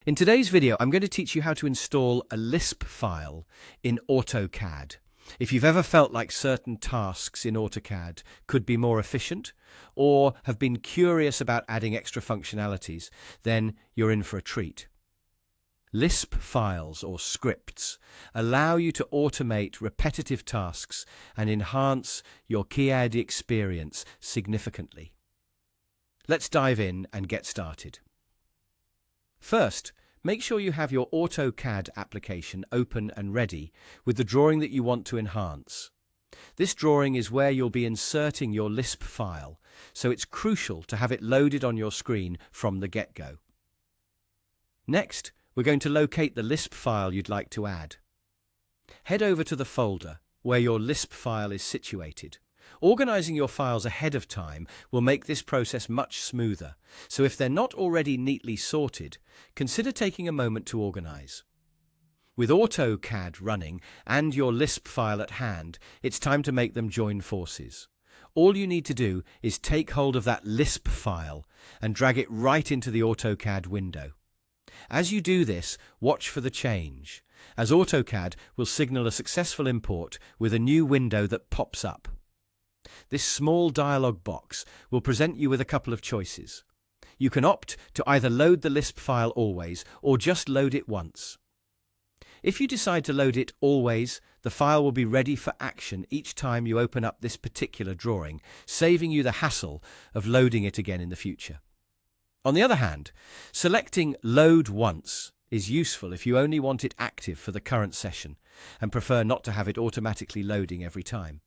In today's video, I'm going to teach you how to install a LISP file in AutoCAD. If you've ever felt like certain tasks in AutoCAD could be more efficient, or have been curious about adding extra functionalities, then you're in for a treat. LISP files or scripts allow you to automate repetitive tasks and enhance your CAD experience significantly. Let's dive in and get started. First, make sure you have your AutoCAD application open and ready with the drawing that you want to enhance. This drawing is where you'll be inserting your LISP file, so it's crucial to have it loaded on your screen from the get-go. Next, we're going to locate the LISP file you'd like to add. Head over to the folder where your LISP file is situated. Organizing your files ahead of time will make this process much smoother, so if they're not already neatly sorted, consider taking a moment to organize. With AutoCAD running and your LISP file at hand, it's time to make them join forces. All you need to do is take hold of that LISP file and drag it right into the AutoCAD window. As you do this, watch for the change, as AutoCAD will signal a successful import with a new window that pops up. This small dialog box will present you with a couple of choices. You can opt to either load the LISP file always or just load it once. If you decide to load it always, the file will be ready for action each time you open up this particular drawing, saving you the hassle of loading it again in the future. On the other hand, selecting Load Once is useful if you only want it active for the current session and prefer not to have it automatically loading every time.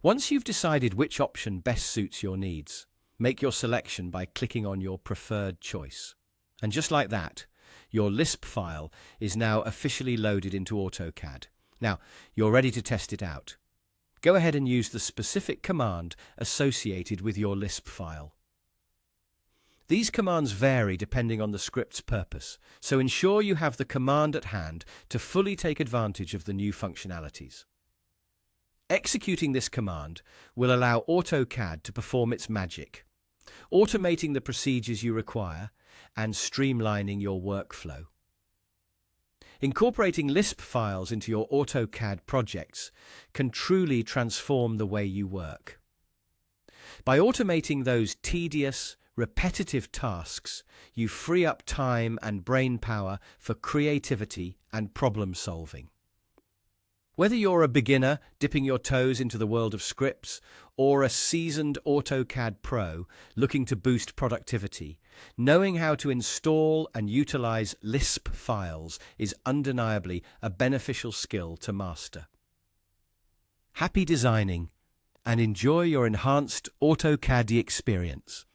Once you've decided which option best suits your needs, make your selection by clicking on your preferred choice. And just like that, your LISP file is now officially loaded into AutoCAD. Now, you're ready to test it out. Go ahead and use the specific command associated with your LISP file. These commands vary depending on the script's purpose, so ensure you have the command at hand to fully take advantage of the new functionalities. Executing this command will allow AutoCAD to perform its magic, automating the procedures you require and streamlining your workflow. Incorporating LISP files into your AutoCAD projects can truly transform the way you work. By automating those tedious, repetitive tasks, you free up time and brain power for creativity and problem solving. Whether you're a beginner dipping your toes into the world of scripts or a seasoned AutoCAD pro looking to boost productivity, knowing how to install and utilize LISP files is undeniably a beneficial skill to master. Happy designing and enjoy your enhanced AutoCAD experience.